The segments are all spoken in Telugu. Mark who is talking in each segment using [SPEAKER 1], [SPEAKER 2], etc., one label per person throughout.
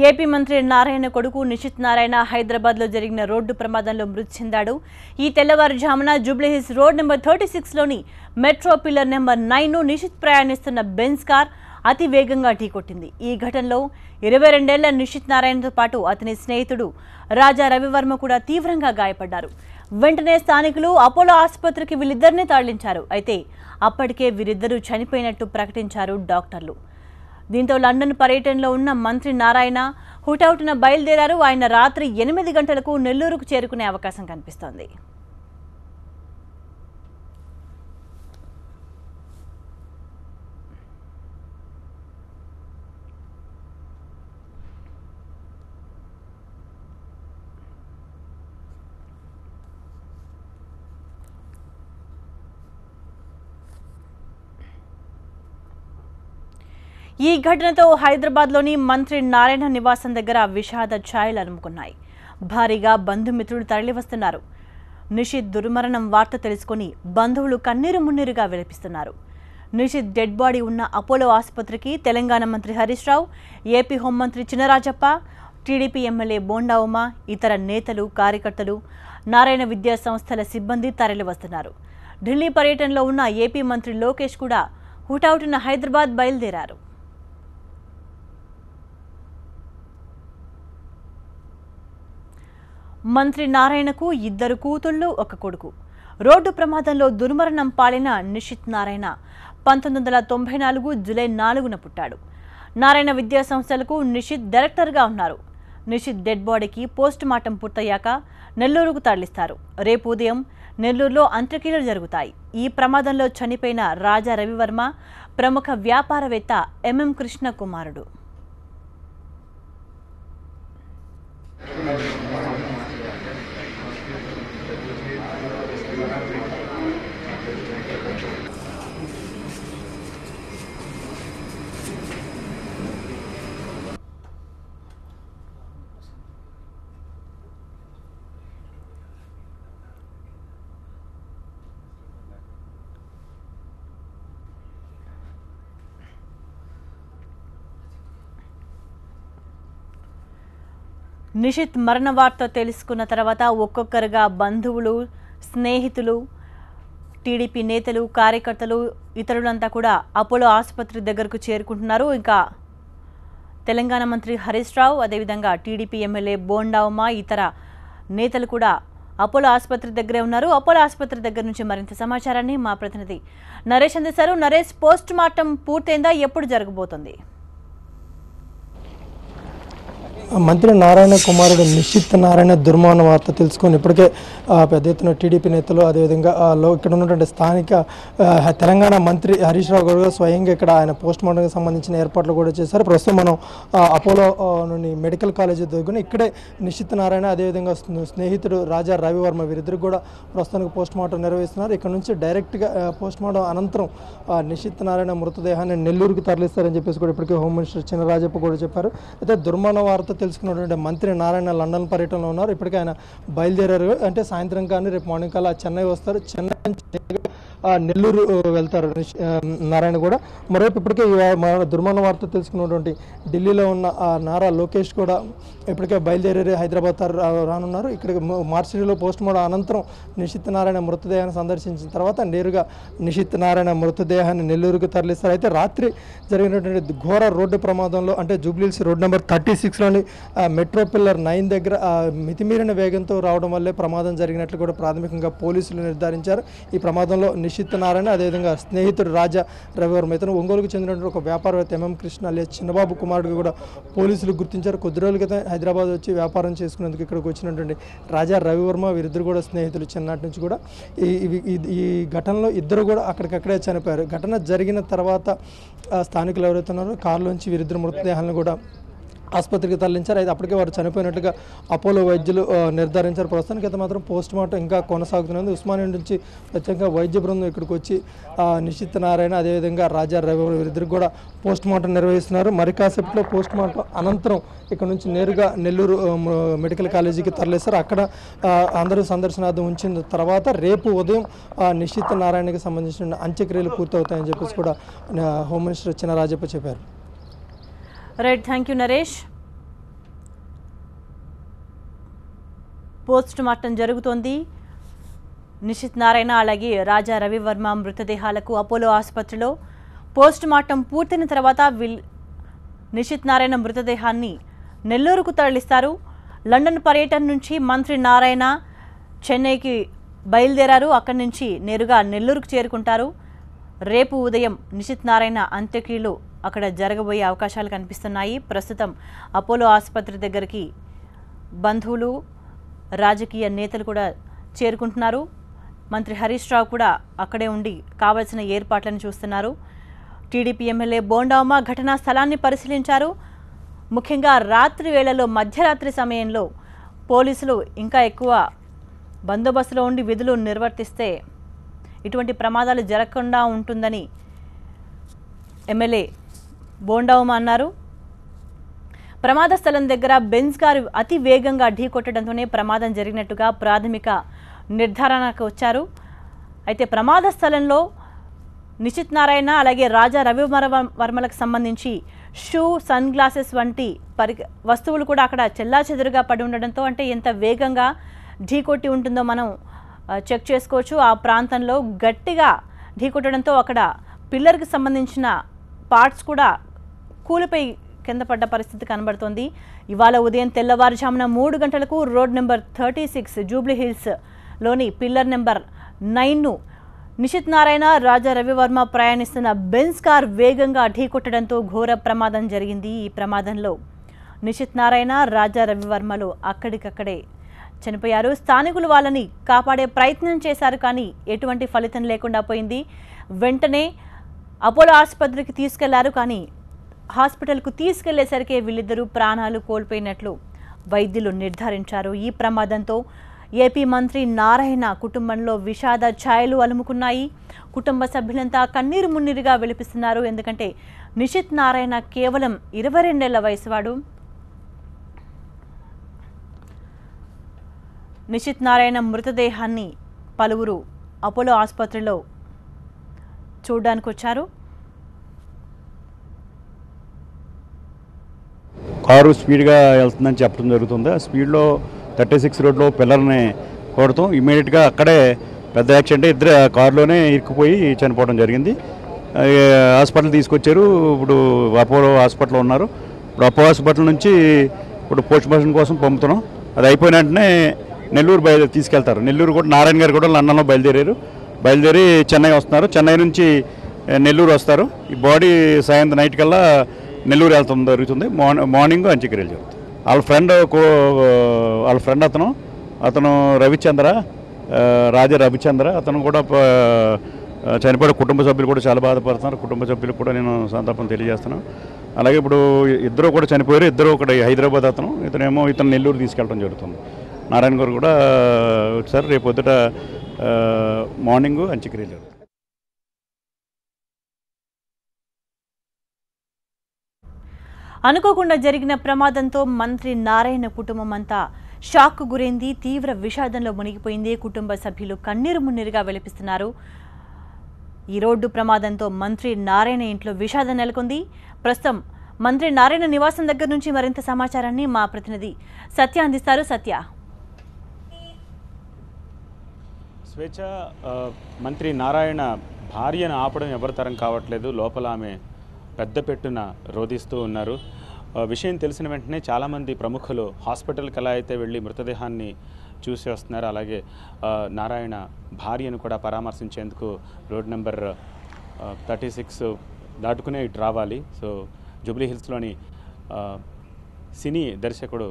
[SPEAKER 1] ఏపీ మంత్రి నారాయణ కొడుకు నిశిత్ నారాయణ హైదరాబాద్లో జరిగిన రోడ్డు ప్రమాదంలో మృతి చెందాడు. ఈ తెల్లవారుజామున జూబ్లీహిల్స్ రోడ్ నెంబర్ 36లోని మెట్రో పిల్లర్ నెంబర్ 9ను నిశిత్ ప్రయాణిస్తున్న బెంజ్ కార్ అతి వేగంగా ఢీకొట్టింది. ఈ ఘటనలో 22 ఏళ్ల నిశిత్ నారాయణతో పాటు అతని స్నేహితుడు రాజా రవివర్మ కూడా తీవ్రంగా గాయపడ్డారు. వెంటనే స్థానికులు అపోలో ఆసుపత్రికి వీళ్ళిద్దరినీ తరలించారు. అయితే అప్పటికే వీరిద్దరూ చనిపోయినట్టు ప్రకటించారు డాక్టర్లు. దీంతో లండన్ పర్యటనలో ఉన్న మంత్రి నారాయణ హుటాహుటిన బయలుదేరారు. ఆయన రాత్రి 8 గంటలకు నెల్లూరుకు చేరుకునే అవకాశం కనిపిస్తోంది. ఈ ఘటనతో హైదరాబాద్లోని మంత్రి నారాయణ నివాసం దగ్గర విషాద ఛాయలు అలుముకున్నాయి. భారీగా బంధుమిత్రులు తరలివస్తున్నారు. నిశిత్ దుర్మరణం వార్త తెలుసుకుని బంధువులు కన్నీరు మున్నీరుగా విలపిస్తున్నారు. నిశిత్ డెడ్ బాడీ ఉన్న అపోలో ఆసుపత్రికి తెలంగాణ మంత్రి హరీష్ రావు, ఏపీ హోంమంత్రి చినరాజప్ప, టీడీపీ ఎమ్మెల్యే బోండా ఉమ, ఇతర నేతలు, కార్యకర్తలు, నారాయణ విద్యా సంస్థల సిబ్బంది తరలివస్తున్నారు. ఢిల్లీ పర్యటనలో ఉన్న ఏపీ మంత్రి లోకేష్ కూడా హుటాహుటిన హైదరాబాద్ బయలుదేరారు. మంత్రి నారాయణకు 2 కూతుళ్లు, 1 కొడుకు. రోడ్డు ప్రమాదంలో దుర్మరణం పాలిన నిశిత్ నారాయణ 1994 జూలై 4న పుట్టాడు. నారాయణ విద్యా సంస్థలకు నిశిత్ డైరెక్టర్గా ఉన్నారు. నిశిత్ డెడ్ బాడీకి పోస్ట్ మార్టం పూర్తయ్యాక నెల్లూరుకు తరలిస్తారు. రేపు ఉదయం నెల్లూరులో అంత్యక్రియలు జరుగుతాయి. ఈ ప్రమాదంలో చనిపోయిన రాజా రవివర్మ ప్రముఖ వ్యాపారవేత్త ఎంఎం కృష్ణ కుమారుడు. నిశిత్ మరణ వార్త తెలుసుకున్న తర్వాత ఒక్కొక్కరుగా బంధువులు, స్నేహితులు, టీడీపీ నేతలు, కార్యకర్తలు, ఇతరులంతా కూడా అపోలో ఆసుపత్రి దగ్గరకు చేరుకుంటున్నారు. ఇంకా తెలంగాణ మంత్రి హరీష్ రావు, అదేవిధంగా టీడీపీ ఎమ్మెల్యే బోండా ఉమ, ఇతర నేతలు కూడా అపోలో ఆసుపత్రి దగ్గరే ఉన్నారు. అపోలో ఆసుపత్రి దగ్గర నుంచి మరింత సమాచారాన్ని మా ప్రతినిధి నరేష్ అందిస్తారు. నరేష్, పోస్ట్ మార్టం పూర్తయిందా? ఎప్పుడు జరగబోతుంది?
[SPEAKER 2] మంత్రి నారాయణ కుమారుడు నిశిత్ నారాయణ దుర్మరణ వార్త తెలుసుకొని ఇప్పటికే పెద్ద ఎత్తున టీడీపీ నేతలు, అదేవిధంగా ఇక్కడ ఉన్నటువంటి స్థానిక తెలంగాణ మంత్రి హరీష్ రావు గారు స్వయంగా ఇక్కడ ఆయన పోస్ట్ మార్టంకి సంబంధించిన ఏర్పాట్లు కూడా చేశారు. ప్రస్తుతం మనం అపోలో నుండి మెడికల్ కాలేజీ దగ్గర ఇక్కడే నిశిత్ నారాయణ, అదేవిధంగా స్నేహితుడు రాజా రవివర్మ వీరిద్దరు కూడా ప్రస్తుతానికి పోస్ట్ మార్టం నిర్వహిస్తున్నారు. ఇక్కడ నుంచి డైరెక్ట్గా పోస్ట్ మార్టం అనంతరం నిశిత్ నారాయణ మృతదేహాన్ని నెల్లూరుకు తరలిస్తారని చెప్పేసి కూడా ఇప్పటికే హోమ్ మినిస్టర్ చినరాజప్ప కూడా చెప్పారు. అయితే దుర్మరణ వార్త తెలుసుకున్నటువంటి మంత్రి నారాయణ లండన్ పర్యటనలో ఉన్నారు. ఇప్పటికే ఆయన బయలుదేరారు. అంటే సాయంత్రం కానీ రేపు మార్నింగ్ కల్లా చెన్నై వస్తారు. చెన్నై నుంచి నెల్లూరు వెళ్తారు నారాయణ కూడా. మరోవైపు ఇప్పటికే దుర్మరణ వార్త తెలుసుకున్నటువంటి ఢిల్లీలో ఉన్న నారా లోకేష్ కూడా ఇప్పటికే బయలుదేరి హైదరాబాద్ రానున్నారు. ఇక్కడికి మార్చిలో పోస్ట్ మార్టం అనంతరం నిశిత్ నారాయణ మృతదేహాన్ని సందర్శించిన తర్వాత నేరుగా నిశిత్ నారాయణ మృతదేహాన్ని నెల్లూరుకు తరలిస్తారు. అయితే రాత్రి జరిగినటువంటి ఘోర రోడ్డు ప్రమాదంలో, అంటే జూబ్లీహిల్స్ రోడ్ నెంబర్ 36లోని మెట్రో పిల్లర్ 9 దగ్గర మితిమీరిన వేగంతో రావడం వల్లే ప్రమాదం జరిగినట్లు కూడా ప్రాథమికంగా పోలీసులు నిర్ధారించారు. ఈ ప్రమాదంలో నిశిత్ నారాయణ, అదేవిధంగా స్నేహితుడు రాజా రవివర్మ, ఇతను ఒంగోలుకు చెందినటువంటి ఒక వ్యాపారవేత్త ఎంఎం కృష్ణ అలియాస్ చిన్నబాబు కుమారుడు కూడా పోలీసులు గుర్తించారు. కొద్ది రోజుల క్రితం హైదరాబాద్ వచ్చి వ్యాపారం చేసుకునేందుకు ఇక్కడికి వచ్చినటువంటి రాజా రవివర్మ వీరిద్దరు కూడా స్నేహితులు చిన్నటి నుంచి కూడా. ఈ ఘటనలో ఇద్దరు కూడా అక్కడికక్కడే చనిపోయారు. ఘటన జరిగిన తర్వాత స్థానికులు ఎవరైతే ఉన్నారో కారులోంచి వీరిద్దరు మృతదేహాలను కూడా ఆసుపత్రికి తరలించారు. అయితే అప్పటికే వారు చనిపోయినట్టుగా అపోలో వైద్యులు నిర్ధారించారు. ప్రస్తుతానికి అయితే మాత్రం పోస్ట్ మార్టం ఇంకా కొనసాగుతున్నది. ఉస్మానియా నుంచి ప్రత్యేకంగా వైద్య బృందం ఇక్కడికి వచ్చి నిశిత్ నారాయణ, అదేవిధంగా రాజా రవి వీరిద్దరికి కూడా పోస్ట్ మార్టం నిర్వహిస్తున్నారు. మరి కాసేపట్లో పోస్ట్ మార్టం అనంతరం ఇక్కడ నుంచి నేరుగా నెల్లూరు మెడికల్ కాలేజీకి తరలిస్తారు. అక్కడ అందరూ సందర్శనార్థం ఉంచిన తర్వాత రేపు ఉదయం నిశిత్ నారాయణకి సంబంధించిన అంత్యక్రియలు పూర్తవుతాయని చెప్పేసి కూడా హోమ్ మినిస్టర్ చినరాజప్ప చెప్పారు.
[SPEAKER 1] Right, thank you Naresh. Post mortem జరుగుతోంది. నిషిత్ నారాయణ అలాగే రాజా రవివర్మ మృతదేహాలకు అపోలో ఆసుపత్రిలో పోస్ట్ మార్టం పూర్తయిన తర్వాత నిషిత్ నారాయణ మృతదేహాన్ని నెల్లూరుకు తరలిస్తారు. లండన్ పర్యటన నుంచి మంత్రి నారాయణ చెన్నైకి బయలుదేరారు. అక్కడి నుంచి నేరుగా నెల్లూరుకు చేరుకుంటారు. రేపు ఉదయం నిషిత్ నారాయణ అంత్యక్రియలు అక్కడ జరగబోయే అవకాశాలు కనిపిస్తున్నాయి. ప్రస్తుతం అపోలో ఆసుపత్రి దగ్గరికి బంధువులు రాజకీయ నేతలు కూడా చేరుకుంటున్నారు. మంత్రి హరీష్ రావు కూడా అక్కడే ఉండి కావలసిన ఏర్పాట్లను చూస్తున్నారు. టీడీపీ ఎమ్మెల్యే బోండామ ఘటనా స్థలాన్ని పరిశీలించారు. ముఖ్యంగా రాత్రి వేళలో మధ్యరాత్రి సమయంలో పోలీసులు ఇంకా ఎక్కువ బందోబస్తులో ఉండి విధులు నిర్వర్తిస్తే ఇటువంటి ప్రమాదాలు జరగకుండా ఉంటుందని ఎమ్మెల్యే బోండామ అన్నారు. ప్రమాద స్థలం దగ్గర బెంజ్ కారు అతి వేగంగా ఢీకొట్టడంతోనే ప్రమాదం జరిగినట్టుగా ప్రాథమిక నిర్ధారణకు వచ్చారు. అయితే ప్రమాద స్థలంలో నిషిత్ నారాయణ అలాగే రాజా రవివర్మలకు సంబంధించి షూ, సన్ గ్లాసెస్ వంటి వస్తువులు కూడా అక్కడ చెల్లాచెదురుగా పడి ఉండడంతో అంటే ఎంత వేగంగా ఢీకొట్టి ఉంటుందో మనం చెక్ చేసుకోవచ్చు. ఆ ప్రాంతంలో గట్టిగా ఢీకొట్టడంతో అక్కడ పిల్లర్కి సంబంధించిన పార్ట్స్ కూడా కూలిపోయి కింద పడ్డ పరిస్థితి కనబడుతోంది. ఇవాళ ఉదయం తెల్లవారుజామున 3 గంటలకు రోడ్ నెంబర్ 36 జూబ్లీ హిల్స్లోని పిల్లర్ నెంబర్ 9ను నిషిత్ నారాయణ, రాజా రవివర్మ ప్రయాణిస్తున్న బెంజ్ కార్ వేగంగా ఢీకొట్టడంతో ఘోర ప్రమాదం జరిగింది. ఈ ప్రమాదంలో నిషిత్ నారాయణ, రాజా రవివర్మలు అక్కడికక్కడే చనిపోయారు. స్థానికులు వాళ్ళని కాపాడే ప్రయత్నం చేశారు, కానీ ఎటువంటి ఫలితం లేకుండా పోయింది. వెంటనే అపోలో ఆసుపత్రికి తీసుకెళ్లారు, కానీ హాస్పిటల్కు తీసుకెళ్లేసరికి వీళ్ళిద్దరూ ప్రాణాలు కోల్పోయినట్లు వైద్యులు నిర్ధారించారు. ఈ ప్రమాదంతో ఏపీ మంత్రి నారాయణ కుటుంబంలో విషాద ఛాయలు అలుముకున్నాయి. కుటుంబ సభ్యులంతా కన్నీరు మున్నీరుగా విలపిస్తున్నారు. ఎందుకంటే నిషిత్ నారాయణ కేవలం 22 ఏళ్ల వయసువాడు. నిషిత్ నారాయణ మృతదేహాన్ని పలువురు అపోలో ఆసుపత్రిలో చూడడానికి వచ్చారు.
[SPEAKER 3] కారు స్పీడ్గా వెళ్తుందని చెప్పడం జరుగుతుంది. ఆ స్పీడ్లో 36 రోడ్లో పిల్లర్ని కొడతాం. ఇమీడియట్గా అక్కడే పెద్ద యాక్సిడెంట్, ఇద్దరు కారులోనే ఇరుక్కుపోయి చనిపోవడం జరిగింది. హాస్పిటల్ తీసుకొచ్చారు. ఇప్పుడు అపోలో హాస్పిటల్లో ఉన్నారు. ఇప్పుడు అపోలో హాస్పిటల్ నుంచి ఇప్పుడు పోస్ట్ మార్టం కోసం పంపుతున్నాం. అది అయిపోయిన వెంటనే నెల్లూరు తీసుకెళ్తారు. నెల్లూరు కూడా నారాయణ గారు కూడా లండన్లో బయలుదేరి చెన్నై వస్తున్నారు. చెన్నై నుంచి నెల్లూరు వస్తారు. ఈ బాడీ సాయంత్రం నైట్ కల్లా నెల్లూరు వెళ్తాం జరుగుతుంది. మార్నింగ్ అంత్యక్రియలు జరుగుతుంది. వాళ్ళ ఫ్రెండ్ అతను రవిచంద్ర, రాజా రవిచంద్ర, అతను కూడా చనిపోయిన కుటుంబ సభ్యులు కూడా చాలా బాధపడుతున్నారు. కుటుంబ సభ్యులకు కూడా నేను సంతాపం తెలియజేస్తున్నాను. అలాగే ఇప్పుడు ఇద్దరు కూడా చనిపోయారు. ఇద్దరు ఒకటి హైదరాబాద్ ఇతను నెల్లూరు తీసుకెళ్ళడం జరుగుతుంది. నారాయణ గారు కూడా వచ్చారు. రేపు పొద్దుట మార్నింగ్ అంత్యక్రియలు జరుగుతుంది.
[SPEAKER 1] అనుకోకుండా జరిగిన ప్రమాదంతో మంత్రి నారాయణ కుటుంబం అంతా షాక్ గురైంది. తీవ్ర విషాదంలో మునిగిపోయింది. కుటుంబ సభ్యులు కన్నీరు మున్నీరుగా విలపిస్తున్నారు. ఈ రోడ్డు ప్రమాదంతో మంత్రి నారాయణ ఇంట్లో విషాదం నెలకొంది. ప్రస్తుతం మంత్రి నారాయణ నివాసం దగ్గర నుంచి మరింత సమాచారాన్ని మా ప్రతినిధి సత్య అందిస్తారు. సత్య,
[SPEAKER 4] స్వేచ్ఛ, మంత్రి నారాయణ భార్యను ఆపడం ఎవరి తరం కావట్లేదు. లోపల ఆమె పెద్ద పెట్టున రోధిస్తూ ఉన్నారు. విషయం తెలిసిన వెంటనే చాలామంది ప్రముఖులు హాస్పిటల్కి ఎలా అయితే వెళ్ళి మృతదేహాన్ని చూసి వస్తున్నారు, అలాగే నారాయణ భార్యను కూడా పరామర్శించేందుకు రోడ్ నెంబర్ 36 దాటుకునే ఇటు రావాలి. సో జూబ్లీ హిల్స్లోని సినీ దర్శకుడు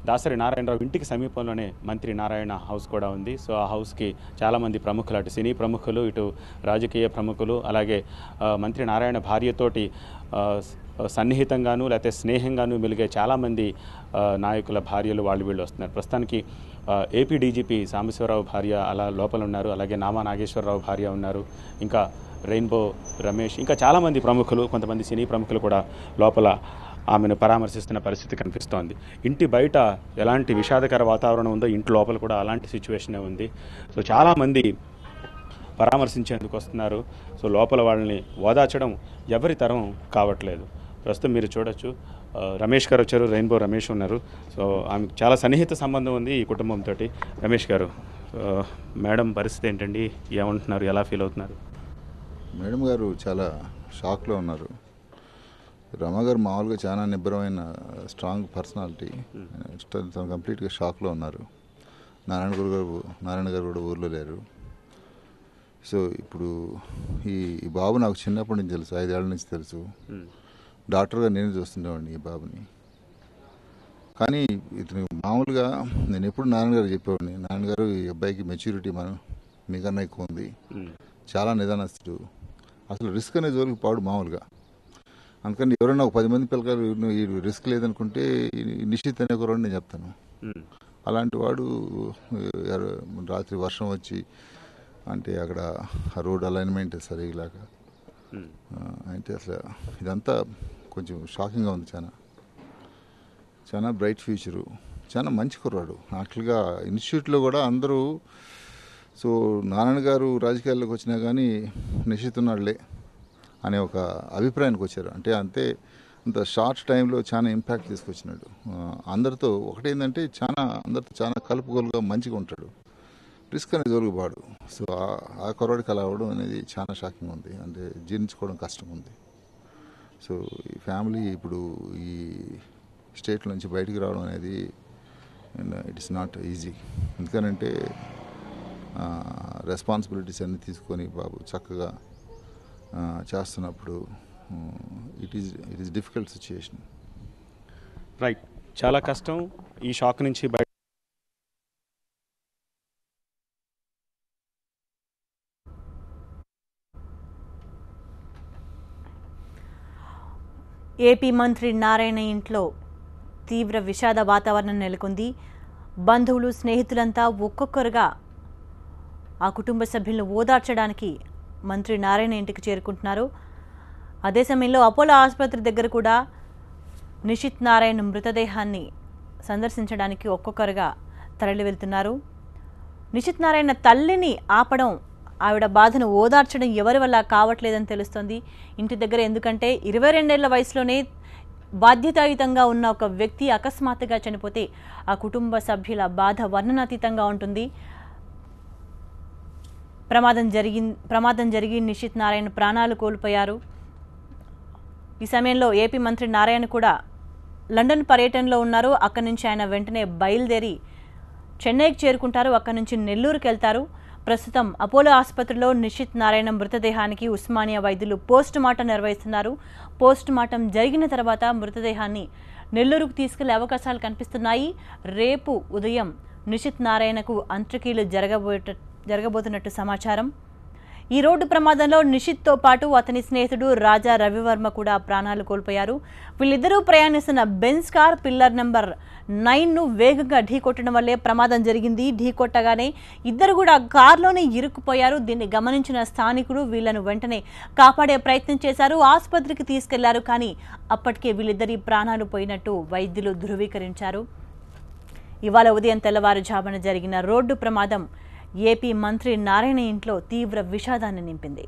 [SPEAKER 4] దాసరి నారాయణరావు ఇంటికి సమీపంలోనే మంత్రి నారాయణ హౌస్ కూడా ఉంది. సో ఆ హౌస్కి చాలామంది ప్రముఖులు, అటు సినీ ప్రముఖులు, ఇటు రాజకీయ ప్రముఖులు, అలాగే మంత్రి నారాయణ భార్యతోటి సన్నిహితంగాను లేకపోతే స్నేహంగాను మెలిగే చాలామంది నాయకుల భార్యలు వీళ్ళు వస్తున్నారు. ప్రస్తుతానికి ఏపీ డీజీపీ సాంబశివరావు భార్య అలా లోపల ఉన్నారు. అలాగే నామా నాగేశ్వరరావు భార్య ఉన్నారు. ఇంకా రెయిన్బో రమేష్, ఇంకా చాలామంది ప్రముఖులు, కొంతమంది సినీ ప్రముఖులు కూడా లోపల ఆమెను పరామర్శిస్తున్న పరిస్థితి కనిపిస్తోంది. ఇంటి బయట ఎలాంటి విషాదకర వాతావరణం ఉందో ఇంటి లోపల కూడా అలాంటి సిచ్యువేషనే ఉంది. సో చాలామంది పరామర్శించేందుకు వస్తున్నారు. సో లోపల వాళ్ళని ఓదార్చడం ఎవరి తరం కావట్లేదు. ప్రస్తుతం మీరు చూడొచ్చు రమేష్ గారు వచ్చారు. రెయిన్బో రమేష్ ఉన్నారు. సో ఆమెకు చాలా సన్నిహిత సంబంధం ఉంది ఈ కుటుంబంతో. రమేష్ గారు, మేడం పరిస్థితి ఏంటండి? ఏమంటున్నారు? ఎలా ఫీల్ అవుతున్నారు?
[SPEAKER 5] మేడం గారు చాలా షాక్లో ఉన్నారు. రమ గారు మామూలుగా చాలా నిబ్బరమైన స్ట్రాంగ్ పర్సనాలిటీ, కంప్లీట్గా షాక్లో ఉన్నారు. నారాయణ గారు కూడా ఊర్లో లేరు. సో ఇప్పుడు ఈ బాబు నాకు చిన్నప్పటి నుంచి తెలుసు, 5 ఏళ్ల నుంచి తెలుసు. డాక్టర్గా నేను చూస్తుండేవాడిని ఈ బాబుని. కానీ ఇతను మామూలుగా నేను ఎప్పుడు నారాయణ గారు చెప్పేవాడిని, నారాయణ గారు ఈ అబ్బాయికి మెచ్యూరిటీ మీకన్నా ఎక్కువ ఉంది, చాలా నిదానస్తుడు, అసలు రిస్క్ అనే జోలికి పాడు మామూలుగా. అందుకని ఎవరైనా ఒక 10 మంది పిల్లకాయలు ఈ రిస్క్ లేదనుకుంటే నిశ్చిత్ అనే ఒకరోజు నేను చెప్తాను. అలాంటి వాడు రాత్రి వర్షం వచ్చి అంటే అక్కడ ఆ రోడ్ అలైన్మెంట్ సరిగ్లాక అంటే అసలు ఇదంతా కొంచెం షాకింగ్గా ఉంది. చాలా బ్రైట్ ఫ్యూచరు, చాలా మంచి కుర్రాడు. యాక్చువల్గా ఇన్స్టిట్యూట్లో కూడా అందరూ సో నారాయణ గారు రాజకీయాల్లోకి వచ్చినా కానీ నిశ్చిత్ ఉన్నాడులే అనే ఒక అభిప్రాయానికి వచ్చారు. అంటే అంత షార్ట్ టైంలో చాలా ఇంపాక్ట్ తీసుకొచ్చినాడు. అందరితో ఒకటేంటంటే అందరితో చాలా కలుపుగోలుగా మంచిగా ఉంటాడు, రిస్క్ అనేది జోలుగుబాడు. సో ఆ కుర్రాడికి అలా అవ్వడం అనేది చాలా షాకింగ్ ఉంది, అంటే జీర్ణించుకోవడం కష్టం ఉంది. సో ఈ ఫ్యామిలీ ఇప్పుడు ఈ స్టేట్ నుంచి బయటికి రావడం అనేది ఇట్ ఇస్ నాట్ ఈజీ. ఎందుకనంటే రెస్పాన్సిబిలిటీస్ అన్నీ తీసుకొని బాబు చక్కగా చేస్తున్నప్పుడు it is difficult situation.
[SPEAKER 4] Right, చాలా కష్టం ఈ షాక్ నుంచి బయట.
[SPEAKER 1] ఏపీ మంత్రి నారాయణ ఇంట్లో తీవ్ర విషాద వాతావరణం నెలకొంది. బంధువులు, స్నేహితులంతా ఒక్కొక్కరుగా ఆ కుటుంబ సభ్యులను ఓదార్చడానికి మంత్రి నారాయణ ఇంటికి చేరుకుంటున్నారు. అదే సమయంలో అపోలో ఆసుపత్రి దగ్గర కూడా నిషిత్ నారాయణ మృతదేహాన్ని సందర్శించడానికి ఒక్కొక్కరుగా తరలి వెళ్తున్నారు. నిషిత్ నారాయణ తల్లిని ఆపడం, ఆవిడ బాధను ఓదార్చడం ఎవరి వల్ల కావట్లేదని తెలుస్తోంది ఇంటి దగ్గర. ఎందుకంటే 22 ఏళ్ల వయసులోనే బాధ్యతాయుతంగా ఉన్న ఒక వ్యక్తి అకస్మాత్తుగా చనిపోతే ఆ కుటుంబ సభ్యుల బాధ వర్ణనాతీతంగా ఉంటుంది. ప్రమాదం జరిగి నిషిత్ నారాయణ ప్రాణాలు కోల్పోయారు. ఈ సమయంలో ఏపీ మంత్రి నారాయణ కూడా లండన్ పర్యటనలో ఉన్నారు. అక్కడి నుంచి ఆయన వెంటనే బయలుదేరి చెన్నైకి చేరుకుంటారు. అక్కడి నుంచి నెల్లూరుకి వెళ్తారు. ప్రస్తుతం అపోలో ఆసుపత్రిలో నిషిత్ నారాయణ మృతదేహానికి ఉస్మానియా వైద్యులు పోస్ట్ మార్టం నిర్వహిస్తున్నారు. పోస్ట్ మార్టం జరిగిన తర్వాత మృతదేహాన్ని నెల్లూరుకు తీసుకెళ్లే అవకాశాలు కనిపిస్తున్నాయి. రేపు ఉదయం నిషిత్ నారాయణకు అంత్యక్రియలు జరగబోతున్నట్టు సమాచారం. ఈ రోడ్డు ప్రమాదంలో నిషిత్తో పాటు అతని స్నేహితుడు రాజా రవివర్మ కూడా ప్రాణాలు కోల్పోయారు. వీళ్ళిద్దరూ ప్రయాణిస్తున్న బెంజ్ కార్ పిల్లర్ నెంబర్ 9ను వేగంగా ఢీకొట్టడం వల్లే ప్రమాదం జరిగింది. ఢీకొట్టగానే ఇద్దరు కూడా కారులోనే ఇరుక్కుపోయారు. దీన్ని గమనించిన స్థానికులు వీళ్లను వెంటనే కాపాడే ప్రయత్నం చేశారు. ఆసుపత్రికి తీసుకెళ్లారు. కానీ అప్పటికే వీళ్ళిద్దరి ప్రాణాలు పోయినట్టు వైద్యులు ధృవీకరించారు. ఇవాళ ఉదయం తెల్లవారుజామున జరిగిన రోడ్డు ప్రమాదం ఏపీ మంత్రి నారాయణ ఇంట్లో తీవ్ర విషాదాన్ని నింపింది.